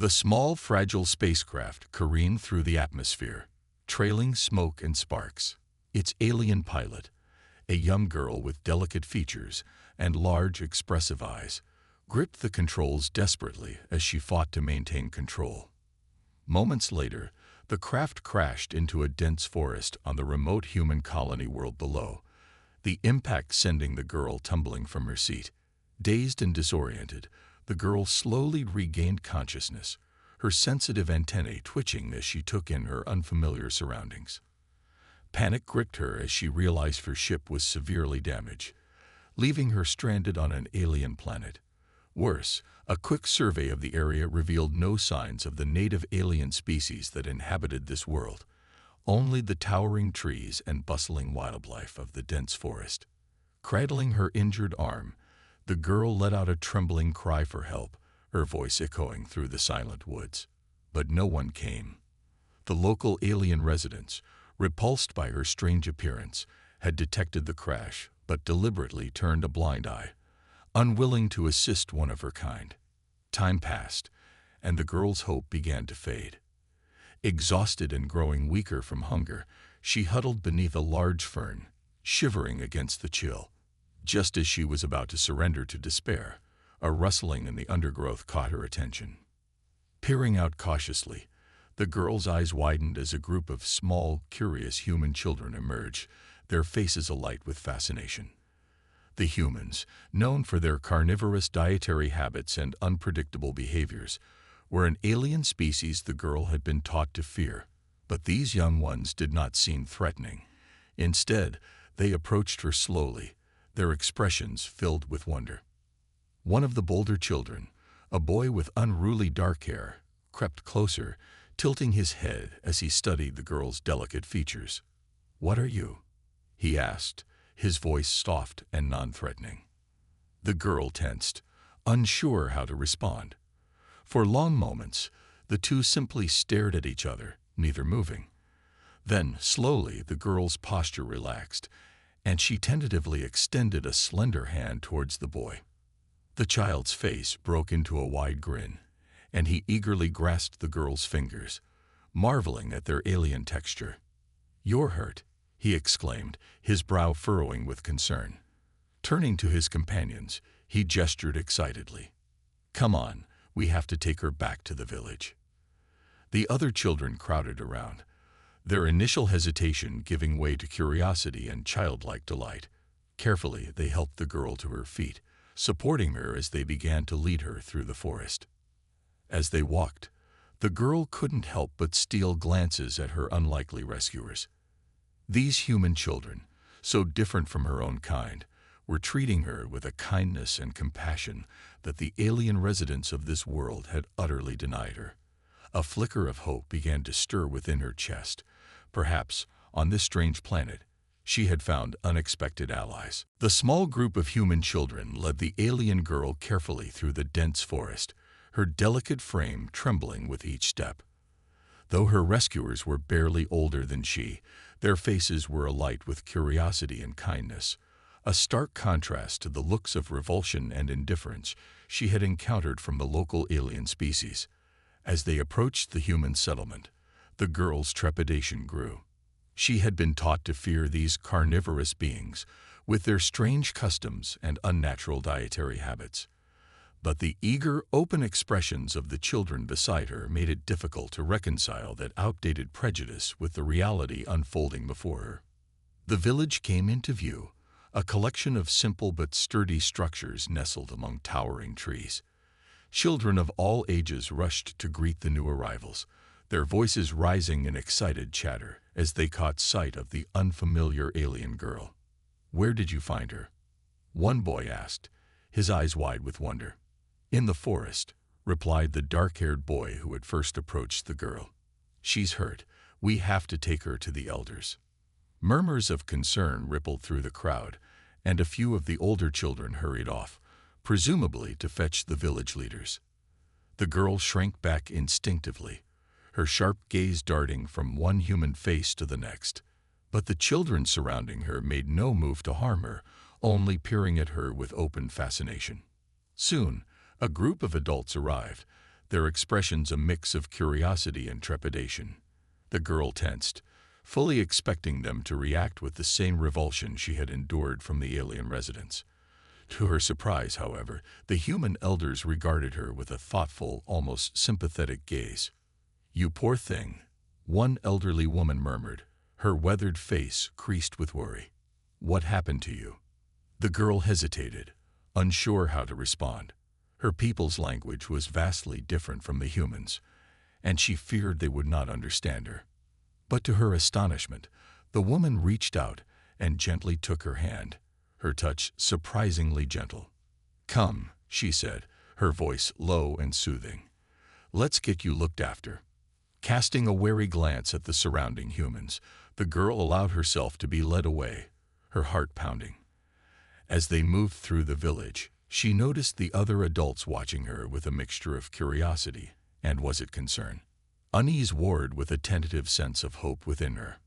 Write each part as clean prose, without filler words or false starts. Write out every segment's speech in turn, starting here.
The small, fragile spacecraft careened through the atmosphere, trailing smoke and sparks. Its alien pilot, a young girl with delicate features and large, expressive eyes, gripped the controls desperately as she fought to maintain control. Moments later, the craft crashed into a dense forest on the remote human colony world below, the impact sending the girl tumbling from her seat. Dazed and disoriented, the girl slowly regained consciousness, her sensitive antennae twitching as she took in her unfamiliar surroundings. Panic gripped her as she realized her ship was severely damaged, leaving her stranded on an alien planet. Worse, a quick survey of the area revealed no signs of the native alien species that inhabited this world, only the towering trees and bustling wildlife of the dense forest. Cradling her injured arm, the girl let out a trembling cry for help, her voice echoing through the silent woods. But no one came. The local alien residents, repulsed by her strange appearance, had detected the crash but deliberately turned a blind eye, unwilling to assist one of her kind. Time passed, and the girl's hope began to fade. Exhausted and growing weaker from hunger, she huddled beneath a large fern, shivering against the chill. Just as she was about to surrender to despair, a rustling in the undergrowth caught her attention. Peering out cautiously, the girl's eyes widened as a group of small, curious human children emerged, their faces alight with fascination. The humans, known for their carnivorous dietary habits and unpredictable behaviors, were an alien species the girl had been taught to fear. But these young ones did not seem threatening. Instead, they approached her slowly, their expressions filled with wonder. One of the bolder children, a boy with unruly dark hair, crept closer, tilting his head as he studied the girl's delicate features. "What are you?" he asked, his voice soft and non-threatening. The girl tensed, unsure how to respond. For long moments, the two simply stared at each other, neither moving. Then, slowly, the girl's posture relaxed, and she tentatively extended a slender hand towards the boy. The child's face broke into a wide grin, and he eagerly grasped the girl's fingers, marveling at their alien texture. "You're hurt," he exclaimed, his brow furrowing with concern. Turning to his companions, he gestured excitedly. "Come on, we have to take her back to the village." The other children crowded around, their initial hesitation giving way to curiosity and childlike delight. Carefully, they helped the girl to her feet, supporting her as they began to lead her through the forest. As they walked, the girl couldn't help but steal glances at her unlikely rescuers. These human children, so different from her own kind, were treating her with a kindness and compassion that the alien residents of this world had utterly denied her. A flicker of hope began to stir within her chest. Perhaps, on this strange planet, she had found unexpected allies. The small group of human children led the alien girl carefully through the dense forest, her delicate frame trembling with each step. Though her rescuers were barely older than she, their faces were alight with curiosity and kindness, a stark contrast to the looks of revulsion and indifference she had encountered from the local alien species. As they approached the human settlement, the girl's trepidation grew. She had been taught to fear these carnivorous beings, with their strange customs and unnatural dietary habits. But the eager, open expressions of the children beside her made it difficult to reconcile that outdated prejudice with the reality unfolding before her. The village came into view, a collection of simple but sturdy structures nestled among towering trees. Children of all ages rushed to greet the new arrivals, their voices rising in excited chatter as they caught sight of the unfamiliar alien girl. "Where did you find her?" one boy asked, his eyes wide with wonder. "In the forest," replied the dark-haired boy who had first approached the girl. "She's hurt. We have to take her to the elders." Murmurs of concern rippled through the crowd, and a few of the older children hurried off, presumably to fetch the village leaders. The girl shrank back instinctively, her sharp gaze darting from one human face to the next. But the children surrounding her made no move to harm her, only peering at her with open fascination. Soon, a group of adults arrived, their expressions a mix of curiosity and trepidation. The girl tensed, fully expecting them to react with the same revulsion she had endured from the alien residents. To her surprise, however, the human elders regarded her with a thoughtful, almost sympathetic gaze. "You poor thing," one elderly woman murmured, her weathered face creased with worry. "What happened to you?" The girl hesitated, unsure how to respond. Her people's language was vastly different from the humans, and she feared they would not understand her. But to her astonishment, the woman reached out and gently took her hand, her touch surprisingly gentle. "Come," she said, her voice low and soothing. "Let's get you looked after." Casting a wary glance at the surrounding humans, the girl allowed herself to be led away, her heart pounding. As they moved through the village, she noticed the other adults watching her with a mixture of curiosity and, was it concern? Unease warred with a tentative sense of hope within her.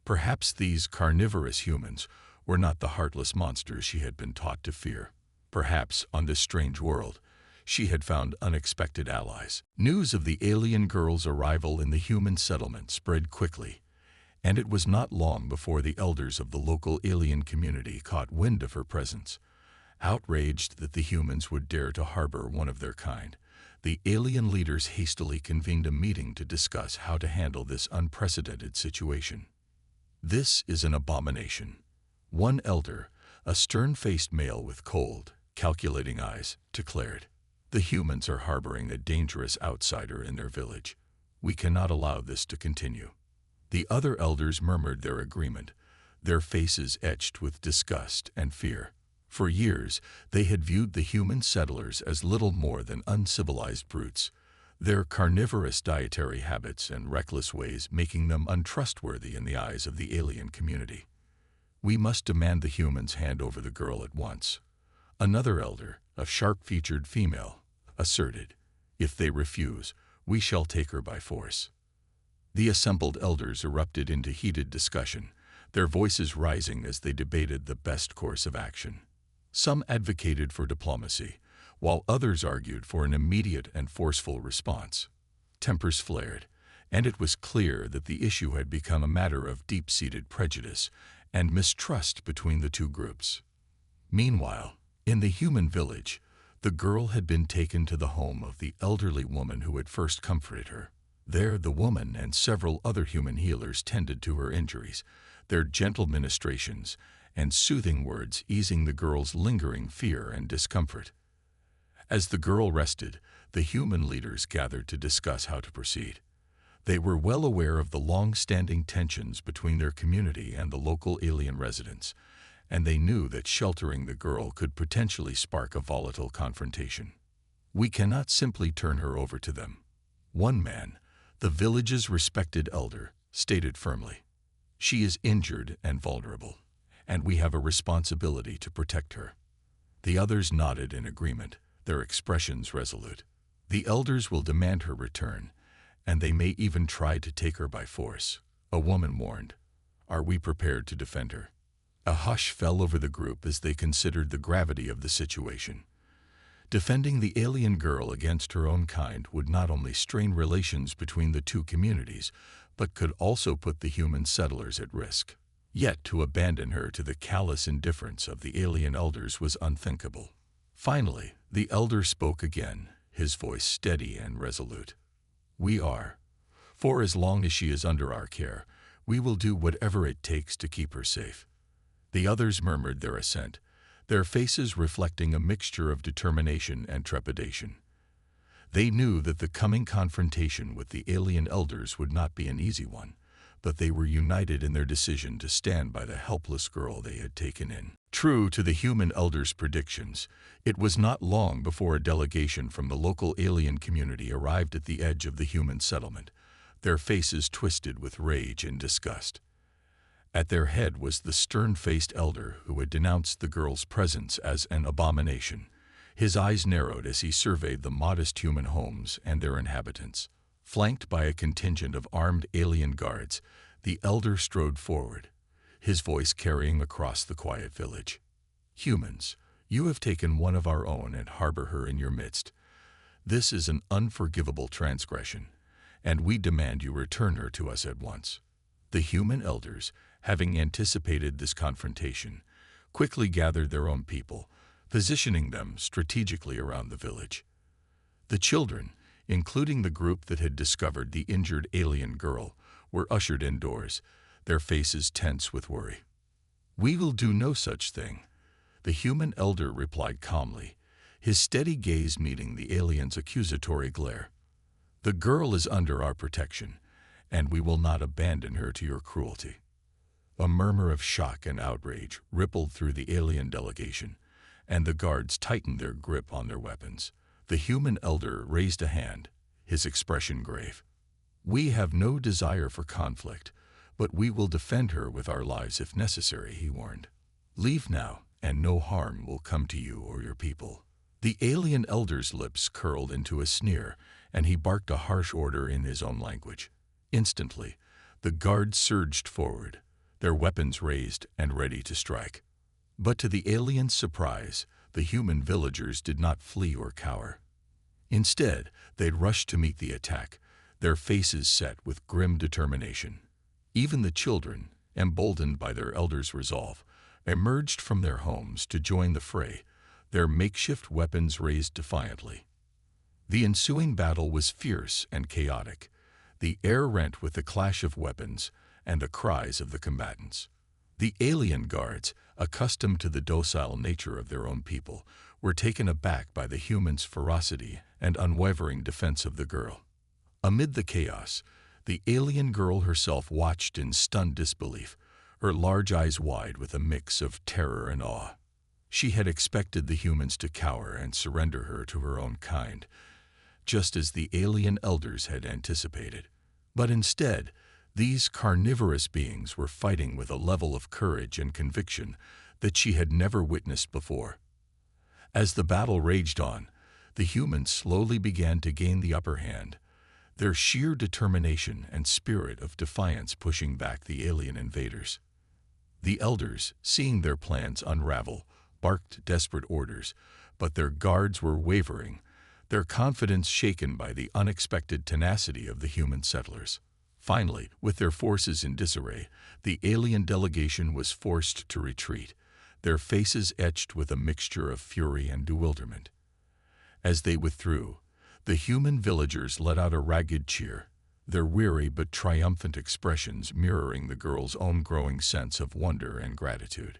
Perhaps these carnivorous humans were not the heartless monsters she had been taught to fear. Perhaps, on this strange world, she had found unexpected allies. News of the alien girl's arrival in the human settlement spread quickly, and it was not long before the elders of the local alien community caught wind of her presence. Outraged that the humans would dare to harbor one of their kind, the alien leaders hastily convened a meeting to discuss how to handle this unprecedented situation. "This is an abomination," one elder, a stern-faced male with cold, calculating eyes, declared. "The humans are harboring a dangerous outsider in their village. We cannot allow this to continue." The other elders murmured their agreement, their faces etched with disgust and fear. For years, they had viewed the human settlers as little more than uncivilized brutes, their carnivorous dietary habits and reckless ways making them untrustworthy in the eyes of the alien community. "We must demand the humans hand over the girl at once," another elder, a sharp-featured female, asserted. "If they refuse, we shall take her by force." The assembled elders erupted into heated discussion, their voices rising as they debated the best course of action. Some advocated for diplomacy, while others argued for an immediate and forceful response. Tempers flared, and it was clear that the issue had become a matter of deep-seated prejudice and mistrust between the two groups. Meanwhile, in the human village, the girl had been taken to the home of the elderly woman who had first comforted her. There, the woman and several other human healers tended to her injuries, their gentle ministrations and soothing words easing the girl's lingering fear and discomfort. As the girl rested, the human leaders gathered to discuss how to proceed. They were well aware of the long-standing tensions between their community and the local alien residents, and they knew that sheltering the girl could potentially spark a volatile confrontation. "We cannot simply turn her over to them," one man, the village's respected elder, stated firmly. "She is injured and vulnerable, and we have a responsibility to protect her." The others nodded in agreement, their expressions resolute. "The elders will demand her return, and they may even try to take her by force," a woman warned. "Are we prepared to defend her?" A hush fell over the group as they considered the gravity of the situation. Defending the alien girl against her own kind would not only strain relations between the two communities, but could also put the human settlers at risk. Yet to abandon her to the callous indifference of the alien elders was unthinkable. Finally, the elder spoke again, his voice steady and resolute. "We are. For as long as she is under our care, we will do whatever it takes to keep her safe." The others murmured their assent, their faces reflecting a mixture of determination and trepidation. They knew that the coming confrontation with the alien elders would not be an easy one, but they were united in their decision to stand by the helpless girl they had taken in. True to the human elders' predictions, it was not long before a delegation from the local alien community arrived at the edge of the human settlement, their faces twisted with rage and disgust. At their head was the stern-faced elder who had denounced the girl's presence as an abomination. His eyes narrowed as he surveyed the modest human homes and their inhabitants. Flanked by a contingent of armed alien guards, the elder strode forward, his voice carrying across the quiet village. "Humans, you have taken one of our own and harbor her in your midst. This is an unforgivable transgression, and we demand you return her to us at once." The human elders, having anticipated this confrontation, quickly gathered their own people, positioning them strategically around the village. The children, including the group that had discovered the injured alien girl, were ushered indoors, their faces tense with worry. "We will do no such thing," the human elder replied calmly, his steady gaze meeting the alien's accusatory glare. "The girl is under our protection, and we will not abandon her to your cruelty." A murmur of shock and outrage rippled through the alien delegation, and the guards tightened their grip on their weapons. The human elder raised a hand, his expression grave. "We have no desire for conflict, but we will defend her with our lives if necessary," he warned. "Leave now, and no harm will come to you or your people." The alien elder's lips curled into a sneer, and he barked a harsh order in his own language. Instantly, the guards surged forward, their weapons raised and ready to strike. But to the alien's surprise, the human villagers did not flee or cower. Instead, they rushed to meet the attack, their faces set with grim determination. Even the children, emboldened by their elders' resolve, emerged from their homes to join the fray, their makeshift weapons raised defiantly. The ensuing battle was fierce and chaotic, the air rent with the clash of weapons and the cries of the combatants. The alien guards, accustomed to the docile nature of their own people, were taken aback by the humans' ferocity and unwavering defense of the girl. Amid the chaos, the alien girl herself watched in stunned disbelief, her large eyes wide with a mix of terror and awe. She had expected the humans to cower and surrender her to her own kind, just as the alien elders had anticipated. But instead, these carnivorous beings were fighting with a level of courage and conviction that she had never witnessed before. As the battle raged on, the humans slowly began to gain the upper hand, their sheer determination and spirit of defiance pushing back the alien invaders. The elders, seeing their plans unravel, barked desperate orders, but their guards were wavering, their confidence shaken by the unexpected tenacity of the human settlers. Finally, with their forces in disarray, the alien delegation was forced to retreat, their faces etched with a mixture of fury and bewilderment. As they withdrew, the human villagers let out a ragged cheer, their weary but triumphant expressions mirroring the girl's own growing sense of wonder and gratitude.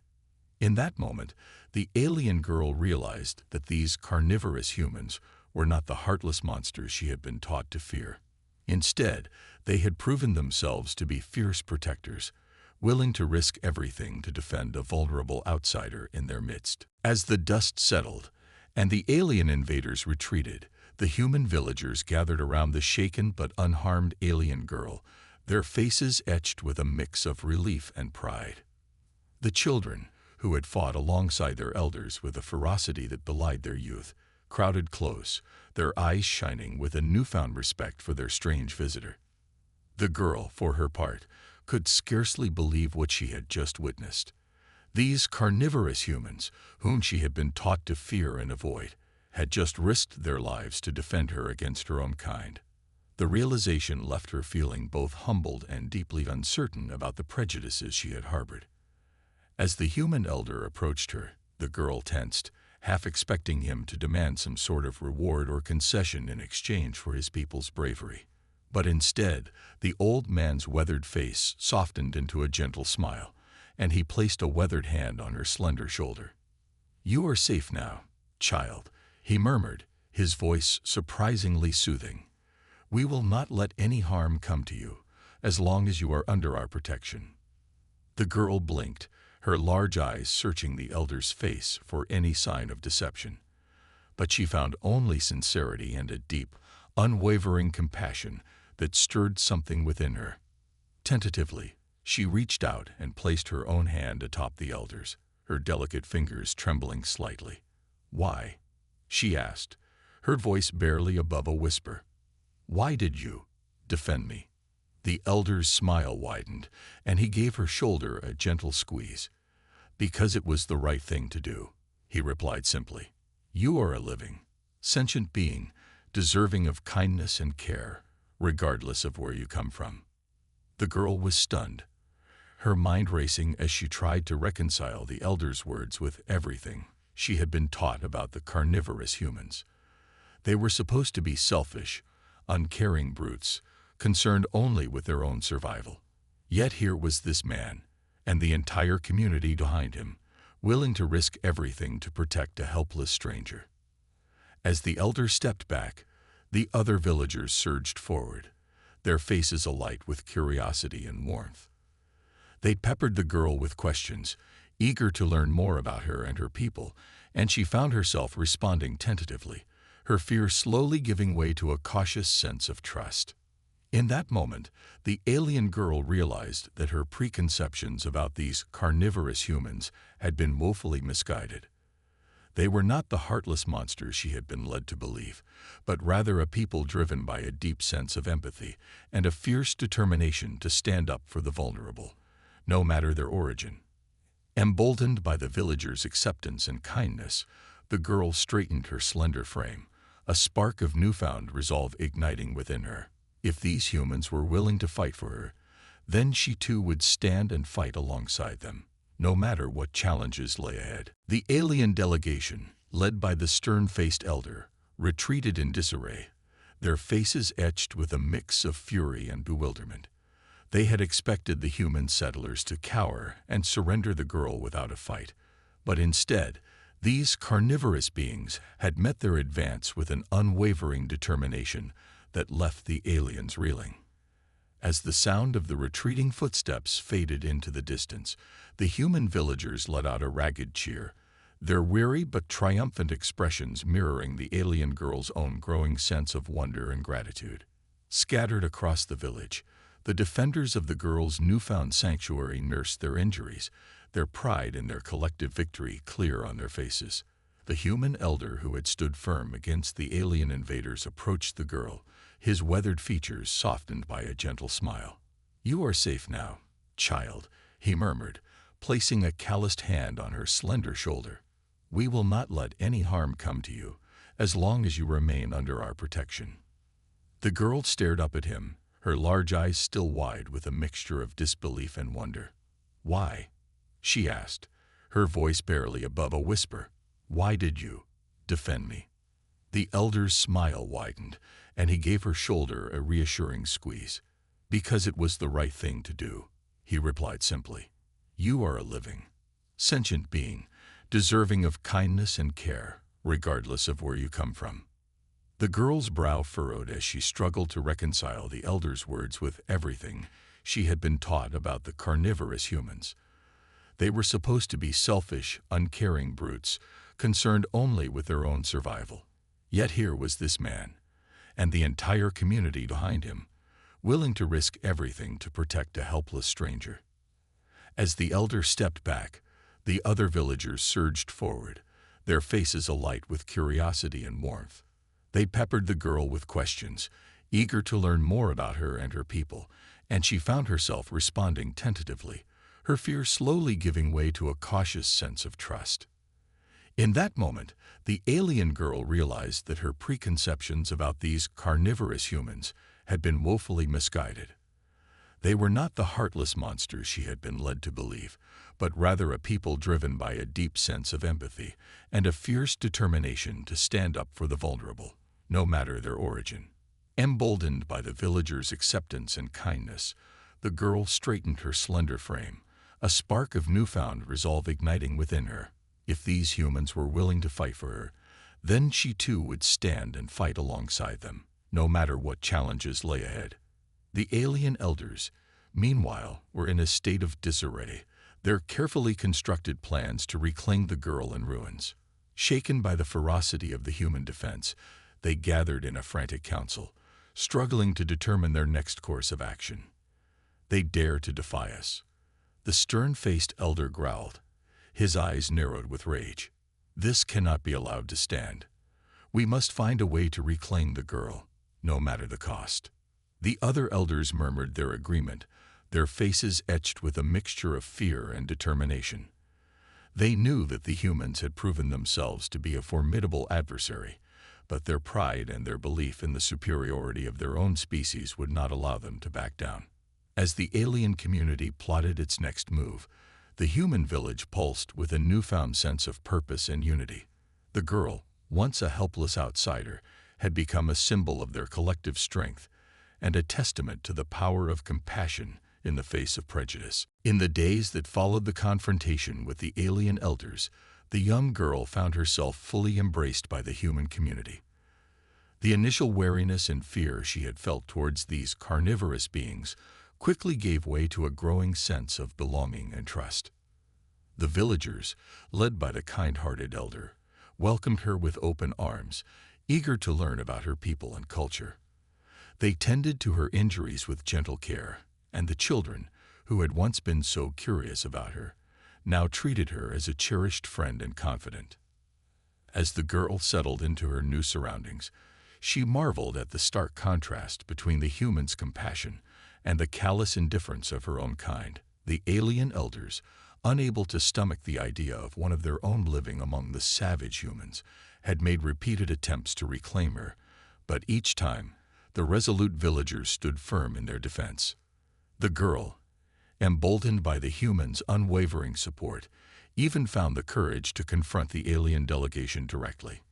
In that moment, the alien girl realized that these carnivorous humans were not the heartless monsters she had been taught to fear. Instead, they had proven themselves to be fierce protectors, willing to risk everything to defend a vulnerable outsider in their midst. As the dust settled and the alien invaders retreated, the human villagers gathered around the shaken but unharmed alien girl, their faces etched with a mix of relief and pride. The children, who had fought alongside their elders with a ferocity that belied their youth, crowded close, their eyes shining with a newfound respect for their strange visitor. The girl, for her part, could scarcely believe what she had just witnessed. These carnivorous humans, whom she had been taught to fear and avoid, had just risked their lives to defend her against her own kind. The realization left her feeling both humbled and deeply uncertain about the prejudices she had harbored. As the human elder approached her, the girl tensed, half expecting him to demand some sort of reward or concession in exchange for his people's bravery. But instead, the old man's weathered face softened into a gentle smile, and he placed a weathered hand on her slender shoulder. "You are safe now, child," he murmured, his voice surprisingly soothing. "We will not let any harm come to you, as long as you are under our protection." The girl blinked, her large eyes searching the elder's face for any sign of deception. But she found only sincerity and a deep, unwavering compassion that stirred something within her. Tentatively, she reached out and placed her own hand atop the elder's, her delicate fingers trembling slightly. "Why?" she asked, her voice barely above a whisper. "Why did you defend me?" The elder's smile widened, and he gave her shoulder a gentle squeeze. "Because it was the right thing to do," he replied simply. "You are a living, sentient being, deserving of kindness and care, regardless of where you come from. The girl was stunned, her mind racing as she tried to reconcile the elders' words with everything she had been taught about the carnivorous humans. They were supposed to be selfish, uncaring brutes, concerned only with their own survival. Yet here was this man, and the entire community behind him, willing to risk everything to protect a helpless stranger. As the elder stepped back, the other villagers surged forward, their faces alight with curiosity and warmth. They peppered the girl with questions, eager to learn more about her and her people, and she found herself responding tentatively, her fear slowly giving way to a cautious sense of trust. In that moment, the alien girl realized that her preconceptions about these carnivorous humans had been woefully misguided. They were not the heartless monsters she had been led to believe, but rather a people driven by a deep sense of empathy and a fierce determination to stand up for the vulnerable, no matter their origin. Emboldened by the villagers' acceptance and kindness, the girl straightened her slender frame, a spark of newfound resolve igniting within her. If these humans were willing to fight for her, then she too would stand and fight alongside them, no matter what challenges lay ahead. The alien delegation, led by the stern-faced elder, retreated in disarray, their faces etched with a mix of fury and bewilderment. They had expected the human settlers to cower and surrender the girl without a fight, but instead, these carnivorous beings had met their advance with an unwavering determination that left the aliens reeling. As the sound of the retreating footsteps faded into the distance, the human villagers let out a ragged cheer, their weary but triumphant expressions mirroring the alien girl's own growing sense of wonder and gratitude. Scattered across the village, the defenders of the girl's newfound sanctuary nursed their injuries, their pride in their collective victory clear on their faces. The human elder who had stood firm against the alien invaders approached the girl, his weathered features softened by a gentle smile. "You are safe now, child," he murmured, placing a calloused hand on her slender shoulder. "We will not let any harm come to you, as long as you remain under our protection." The girl stared up at him, her large eyes still wide with a mixture of disbelief and wonder. "Why?" she asked, her voice barely above a whisper. "Why did you defend me?" The elder's smile widened, and he gave her shoulder a reassuring squeeze. "Because it was the right thing to do," he replied simply. "You are a living, sentient being, deserving of kindness and care, regardless of where you come from." The girl's brow furrowed as she struggled to reconcile the elder's words with everything she had been taught about the carnivorous humans. They were supposed to be selfish, uncaring brutes, concerned only with their own survival. Yet here was this man, and the entire community behind him, willing to risk everything to protect a helpless stranger. As the elder stepped back, the other villagers surged forward, their faces alight with curiosity and warmth. They peppered the girl with questions, eager to learn more about her and her people, and she found herself responding tentatively, her fear slowly giving way to a cautious sense of trust. In that moment, the alien girl realized that her preconceptions about these carnivorous humans had been woefully misguided. They were not the heartless monsters she had been led to believe, but rather a people driven by a deep sense of empathy and a fierce determination to stand up for the vulnerable, no matter their origin. Emboldened by the villagers' acceptance and kindness, the girl straightened her slender frame, a spark of newfound resolve igniting within her. If these humans were willing to fight for her, then she too would stand and fight alongside them, no matter what challenges lay ahead. The alien elders, meanwhile, were in a state of disarray, their carefully constructed plans to reclaim the girl in ruins. Shaken by the ferocity of the human defense, they gathered in a frantic council, struggling to determine their next course of action. "They dare to defy us," the stern-faced elder growled, his eyes narrowed with rage. "This cannot be allowed to stand. We must find a way to reclaim the girl, no matter the cost." The other elders murmured their agreement, their faces etched with a mixture of fear and determination. They knew that the humans had proven themselves to be a formidable adversary, but their pride and their belief in the superiority of their own species would not allow them to back down. As the alien community plotted its next move, the human village pulsed with a newfound sense of purpose and unity. The girl, once a helpless outsider, had become a symbol of their collective strength and a testament to the power of compassion in the face of prejudice. In the days that followed the confrontation with the alien elders, the young girl found herself fully embraced by the human community. The initial wariness and fear she had felt towards these carnivorous beings quickly gave way to a growing sense of belonging and trust. The villagers, led by the kind-hearted elder, welcomed her with open arms, eager to learn about her people and culture. They tended to her injuries with gentle care, and the children, who had once been so curious about her, now treated her as a cherished friend and confidant. As the girl settled into her new surroundings, she marveled at the stark contrast between the humans' compassion and the callous indifference of her own kind. The alien elders, unable to stomach the idea of one of their own living among the savage humans, had made repeated attempts to reclaim her, but each time, the resolute villagers stood firm in their defense. The girl, emboldened by the humans' unwavering support, even found the courage to confront the alien delegation directly.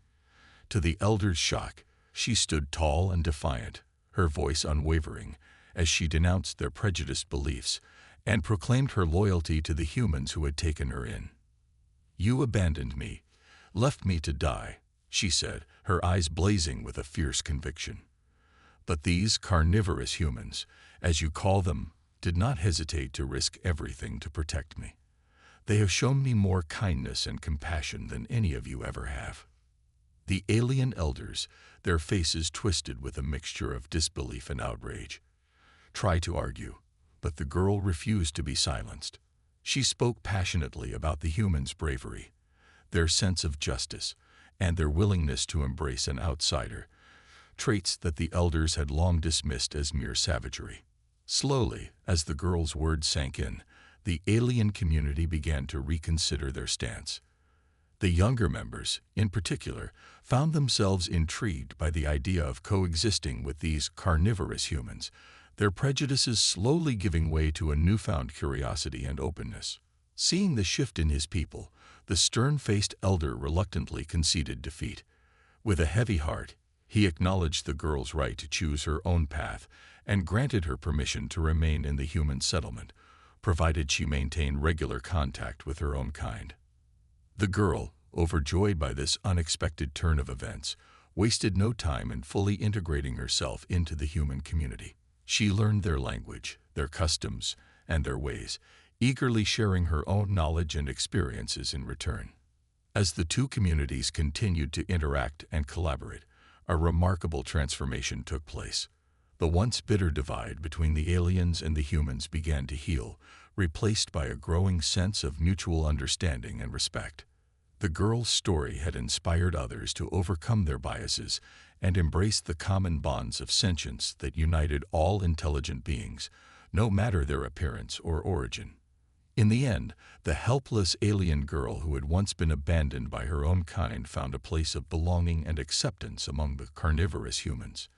To the elders' shock, she stood tall and defiant, her voice unwavering, as she denounced their prejudiced beliefs and proclaimed her loyalty to the humans who had taken her in. "You abandoned me, left me to die," she said, her eyes blazing with a fierce conviction. "But these carnivorous humans, as you call them, did not hesitate to risk everything to protect me. They have shown me more kindness and compassion than any of you ever have." The alien elders, their faces twisted with a mixture of disbelief and outrage, tried to argue, but the girl refused to be silenced. She spoke passionately about the humans' bravery, their sense of justice, and their willingness to embrace an outsider, traits that the elders had long dismissed as mere savagery. Slowly, as the girl's words sank in, the alien community began to reconsider their stance. The younger members, in particular, found themselves intrigued by the idea of coexisting with these carnivorous humans, their prejudices slowly giving way to a newfound curiosity and openness. Seeing the shift in his people, the stern-faced elder reluctantly conceded defeat. With a heavy heart, he acknowledged the girl's right to choose her own path and granted her permission to remain in the human settlement, provided she maintained regular contact with her own kind. The girl, overjoyed by this unexpected turn of events, wasted no time in fully integrating herself into the human community. She learned their language, their customs, and their ways, eagerly sharing her own knowledge and experiences in return. As the two communities continued to interact and collaborate, a remarkable transformation took place. The once bitter divide between the aliens and the humans began to heal, replaced by a growing sense of mutual understanding and respect. The girl's story had inspired others to overcome their biases and embrace the common bonds of sentience that united all intelligent beings, no matter their appearance or origin. In the end, the helpless alien girl who had once been abandoned by her own kind found a place of belonging and acceptance among the carnivorous humans.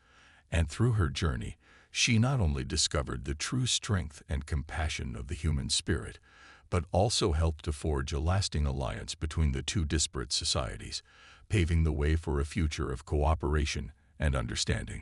And through her journey, she not only discovered the true strength and compassion of the human spirit, but also helped to forge a lasting alliance between the two disparate societies, paving the way for a future of cooperation and understanding.